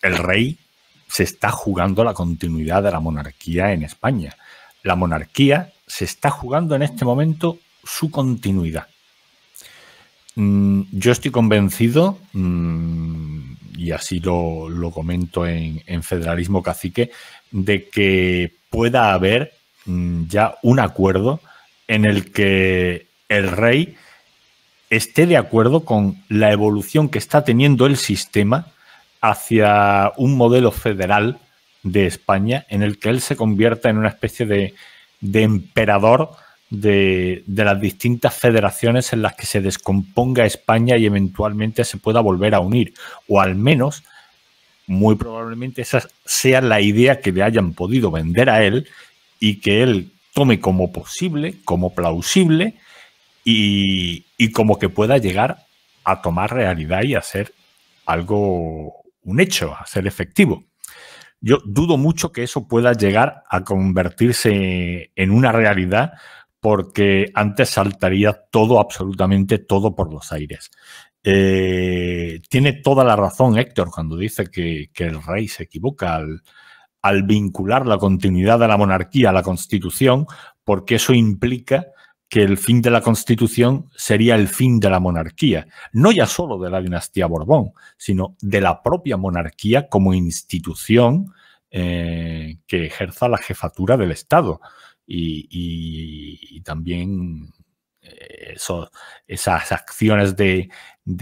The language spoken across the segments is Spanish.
el rey se está jugando la continuidad de la monarquía en España. La monarquía se está jugando en este momento su continuidad. Yo estoy convencido, y así lo comento en Federalismo Cacique, de que pueda haber ya un acuerdo en el que el rey esté de acuerdo con la evolución que está teniendo el sistema hacia un modelo federal de España en el que él se convierta en una especie de emperador de las distintas federaciones en las que se descomponga España y eventualmente se pueda volver a unir, o al menos muy probablemente esa sea la idea que le hayan podido vender a él y que él tome como posible, como plausible y como que pueda llegar a tomar realidad y a ser algo, un hecho, a ser efectivo. Yo dudo mucho que eso pueda llegar a convertirse en una realidad, porque antes saltaría todo, absolutamente todo, por los aires. Tiene toda la razón Héctor cuando dice que el rey se equivoca al vincular la continuidad de la monarquía a la Constitución, porque eso implica que el fin de la Constitución sería el fin de la monarquía, no ya solo de la dinastía Borbón, sino de la propia monarquía como institución que ejerza la jefatura del Estado. Y también esas acciones de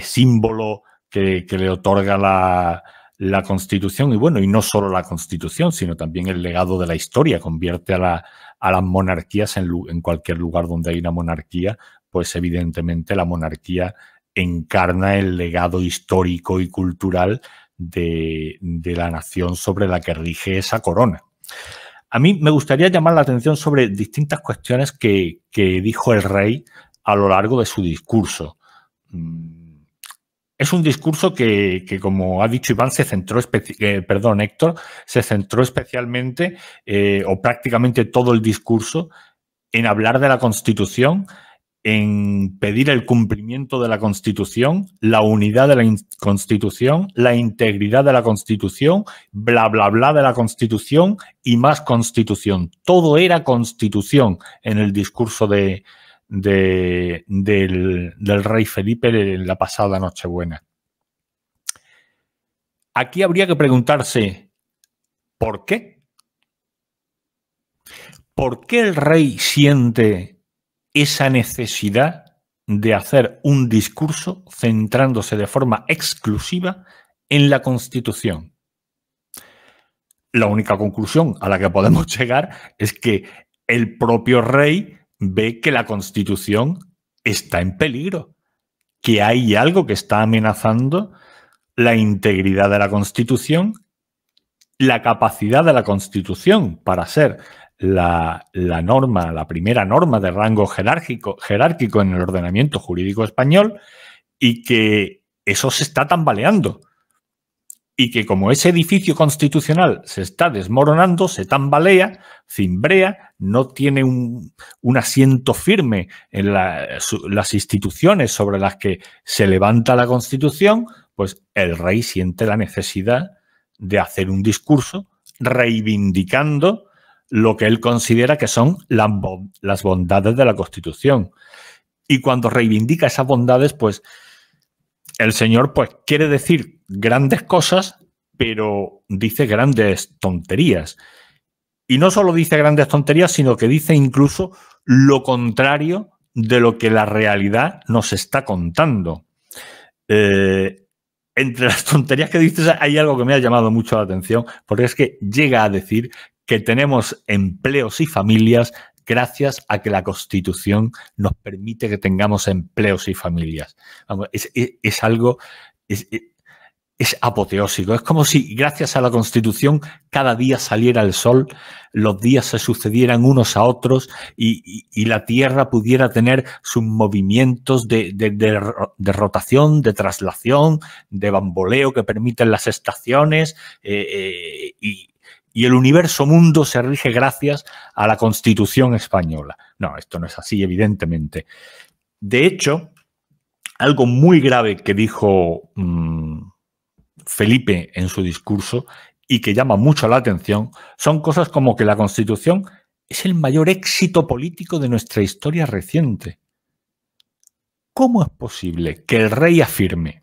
símbolo que le otorga la Constitución, y bueno, y no solo la Constitución, sino también el legado de la historia, convierte a las monarquías en cualquier lugar donde hay una monarquía, pues evidentemente la monarquía encarna el legado histórico y cultural de la nación sobre la que rige esa corona. A mí me gustaría llamar la atención sobre distintas cuestiones que dijo el rey a lo largo de su discurso. Es un discurso que como ha dicho Iván, Héctor, se centró especialmente, o prácticamente todo el discurso, en hablar de la Constitución, en pedir el cumplimiento de la Constitución, la unidad de la Constitución, la integridad de la Constitución, bla, bla, bla de la Constitución y más Constitución. Todo era Constitución en el discurso del rey Felipe en la pasada Nochebuena. Aquí habría que preguntarse, ¿por qué? ¿Por qué el rey siente esa necesidad de hacer un discurso centrándose de forma exclusiva en la Constitución? La única conclusión a la que podemos llegar es que el propio rey ve que la Constitución está en peligro, que hay algo que está amenazando la integridad de la Constitución, la capacidad de la Constitución para ser la primera norma de rango jerárquico en el ordenamiento jurídico español, y que eso se está tambaleando. Y que como ese edificio constitucional se está desmoronando, se tambalea, cimbrea, no tiene un asiento firme en las instituciones sobre las que se levanta la Constitución, pues el rey siente la necesidad de hacer un discurso reivindicando lo que él considera que son las bondades de la Constitución. Y cuando reivindica esas bondades, pues el señor pues quiere decir grandes cosas, pero dice grandes tonterías. Y no solo dice grandes tonterías, sino que dice incluso lo contrario de lo que la realidad nos está contando. Entre las tonterías que dices hay algo que me ha llamado mucho la atención, porque es que llega a decir que tenemos empleos y familias gracias a que la Constitución nos permite que tengamos empleos y familias. Es algo... Es apoteósico. Es como si gracias a la Constitución cada día saliera el sol, los días se sucedieran unos a otros y la Tierra pudiera tener sus movimientos de rotación, de traslación, de bamboleo que permiten las estaciones, y el universo mundo se rige gracias a la Constitución española. No, esto no es así, evidentemente. De hecho, algo muy grave que dijo Felipe en su discurso y que llama mucho la atención son cosas como que la Constitución es el mayor éxito político de nuestra historia reciente. ¿Cómo es posible que el rey afirme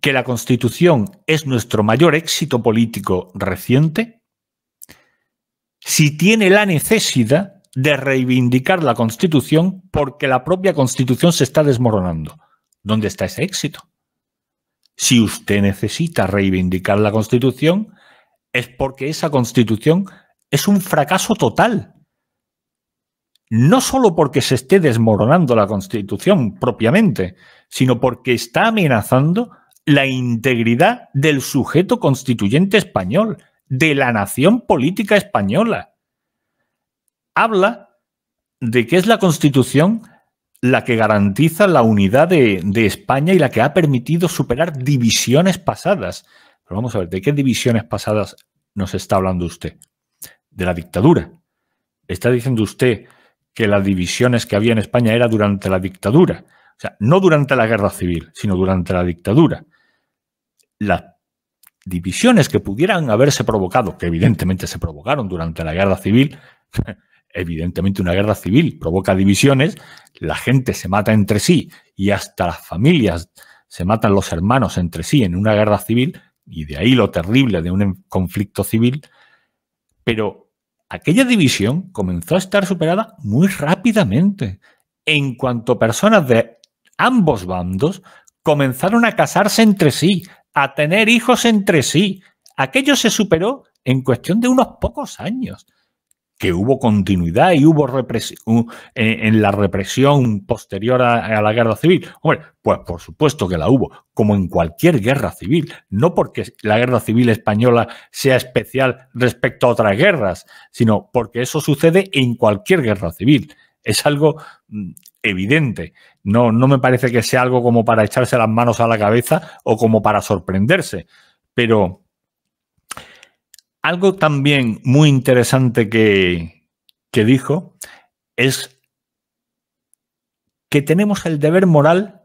que la Constitución es nuestro mayor éxito político reciente si tiene la necesidad de reivindicar la Constitución porque la propia Constitución se está desmoronando? ¿Dónde está ese éxito? Si usted necesita reivindicar la Constitución, es porque esa Constitución es un fracaso total. No solo porque se esté desmoronando la Constitución propiamente, sino porque está amenazando la integridad del sujeto constituyente español, de la nación política española. Habla de que es la Constitución la que garantiza la unidad de España y la que ha permitido superar divisiones pasadas. Pero vamos a ver, ¿de qué divisiones pasadas nos está hablando usted? De la dictadura. ¿Está diciendo usted que las divisiones que había en España era durante la dictadura? O sea, no durante la guerra civil, sino durante la dictadura. Las divisiones que pudieran haberse provocado, que evidentemente se provocaron durante la guerra civil, evidentemente una guerra civil provoca divisiones, la gente se mata entre sí y hasta las familias se matan los hermanos entre sí en una guerra civil, y de ahí lo terrible de un conflicto civil, pero aquella división comenzó a estar superada muy rápidamente en cuanto personas de ambos bandos comenzaron a casarse entre sí, a tener hijos entre sí. Aquello se superó en cuestión de unos pocos años. Que hubo continuidad y hubo represión en la represión posterior a la guerra civil. Hombre, pues por supuesto que la hubo, como en cualquier guerra civil. No porque la guerra civil española sea especial respecto a otras guerras, sino porque eso sucede en cualquier guerra civil. Es algo evidente. No me parece que sea algo como para echarse las manos a la cabeza o como para sorprenderse. Pero algo también muy interesante que dijo es que tenemos el deber moral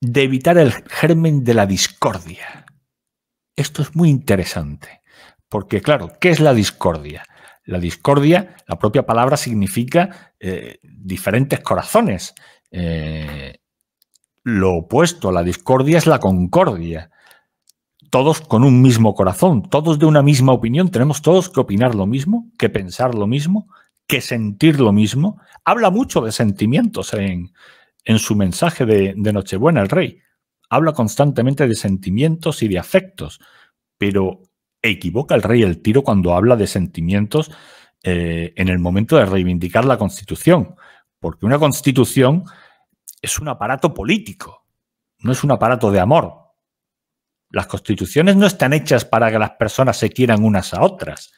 de evitar el germen de la discordia. Esto es muy interesante, porque claro, ¿qué es la discordia? La discordia, la propia palabra significa diferentes corazones. Lo opuesto a la discordia es la concordia. Todos con un mismo corazón, todos de una misma opinión, tenemos todos que opinar lo mismo, que pensar lo mismo, que sentir lo mismo. Habla mucho de sentimientos en su mensaje de Nochebuena, el rey. Habla constantemente de sentimientos y de afectos, pero equivoca el rey el tiro cuando habla de sentimientos en el momento de reivindicar la Constitución, porque una Constitución es un aparato político, no es un aparato de amor. Las constituciones no están hechas para que las personas se quieran unas a otras.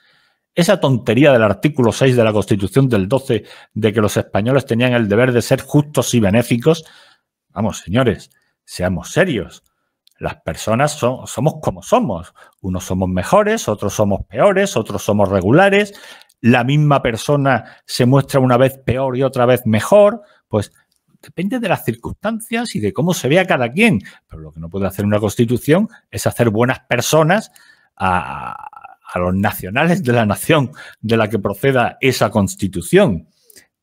Esa tontería del artículo 6 de la Constitución del 12 de que los españoles tenían el deber de ser justos y benéficos. Vamos, señores, seamos serios. Las personas somos como somos. Unos somos mejores, otros somos peores, otros somos regulares. La misma persona se muestra una vez peor y otra vez mejor. Pues depende de las circunstancias y de cómo se vea cada quien. Pero lo que no puede hacer una Constitución es hacer buenas personas a los nacionales de la nación de la que proceda esa Constitución.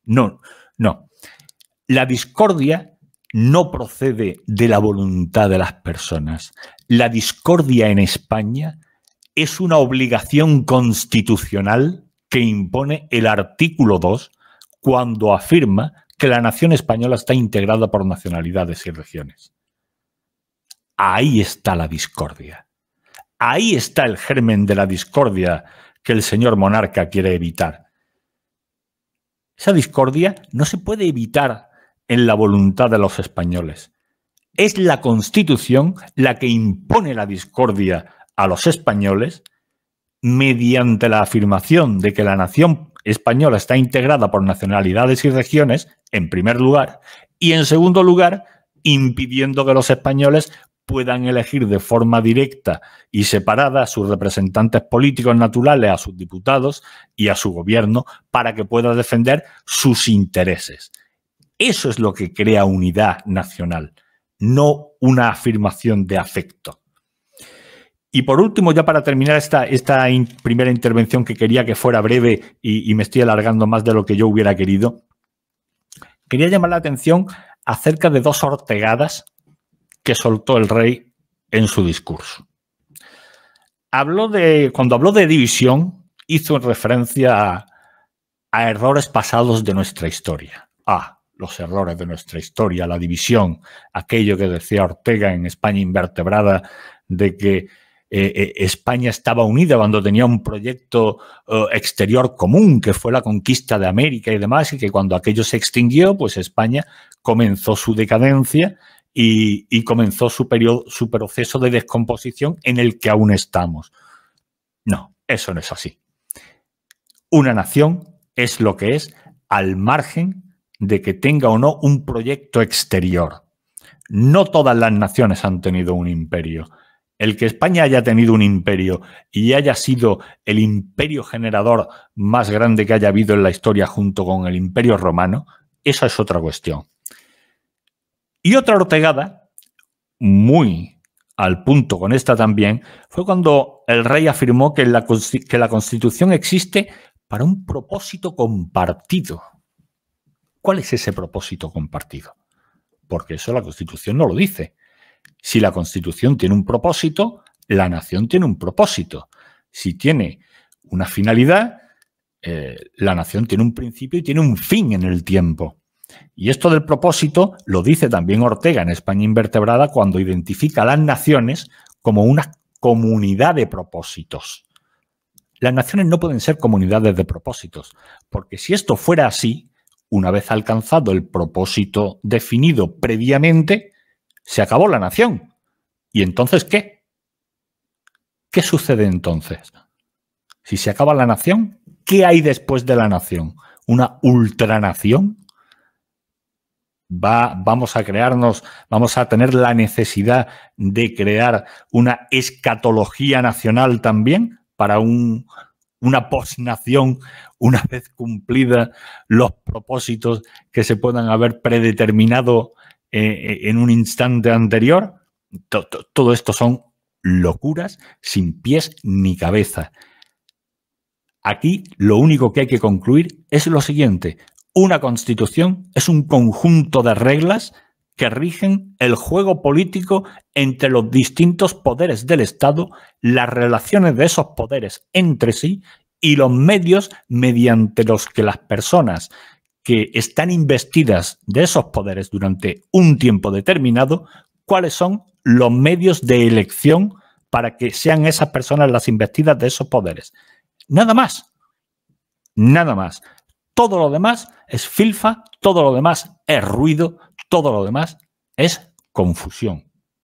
No. La discordia no procede de la voluntad de las personas. La discordia en España es una obligación constitucional que impone el artículo 2 cuando afirma que la nación española está integrada por nacionalidades y regiones. Ahí está la discordia. Ahí está el germen de la discordia que el señor monarca quiere evitar. Esa discordia no se puede evitar en la voluntad de los españoles. Es la Constitución la que impone la discordia a los españoles mediante la afirmación de que la nación española está integrada por nacionalidades y regiones, en primer lugar, y en segundo lugar, impidiendo que los españoles puedan elegir de forma directa y separada a sus representantes políticos naturales, a sus diputados y a su gobierno para que pueda defender sus intereses. Eso es lo que crea unidad nacional, no una afirmación de afecto. Y por último, ya para terminar esta primera intervención, que quería que fuera breve y me estoy alargando más de lo que yo hubiera querido, quería llamar la atención acerca de dos ortegadas que soltó el rey en su discurso. Cuando habló de división, hizo referencia a errores pasados de nuestra historia. Los errores de nuestra historia, la división, aquello que decía Ortega en España Invertebrada, de que España estaba unida cuando tenía un proyecto exterior común, que fue la conquista de América y demás, y que cuando aquello se extinguió, pues España comenzó su decadencia y comenzó su proceso de descomposición en el que aún estamos. No, eso no es así. Una nación es lo que es al margen de que tenga o no un proyecto exterior. No todas las naciones han tenido un imperio. El que España haya tenido un imperio y haya sido el imperio generador más grande que haya habido en la historia junto con el Imperio Romano, esa es otra cuestión. Y otra ortegada, muy al punto con esta también, fue cuando el rey afirmó que la Constitución existe para un propósito compartido. ¿Cuál es ese propósito compartido? Porque eso la Constitución no lo dice. Si la Constitución tiene un propósito, la nación tiene un propósito. Si tiene una finalidad, la nación tiene un principio y tiene un fin en el tiempo. Y esto del propósito lo dice también Ortega en España Invertebrada cuando identifica a las naciones como una comunidad de propósitos. Las naciones no pueden ser comunidades de propósitos, porque si esto fuera así, una vez alcanzado el propósito definido previamente, se acabó la nación. ¿Y entonces qué? ¿Qué sucede entonces? Si se acaba la nación, ¿qué hay después de la nación? ¿Una ultranación? Vamos a tener la necesidad de crear una escatología nacional también para una posnación una vez cumplida los propósitos que se puedan haber predeterminado en un instante anterior. Todo esto son locuras sin pies ni cabeza. Aquí lo único que hay que concluir es lo siguiente: una constitución es un conjunto de reglas que rigen el juego político entre los distintos poderes del Estado, las relaciones de esos poderes entre sí y los medios mediante los que las personas que están investidas de esos poderes durante un tiempo determinado, cuáles son los medios de elección para que sean esas personas las investidas de esos poderes. Nada más. Nada más. Todo lo demás es filfa, todo lo demás es ruido, todo lo demás es confusión.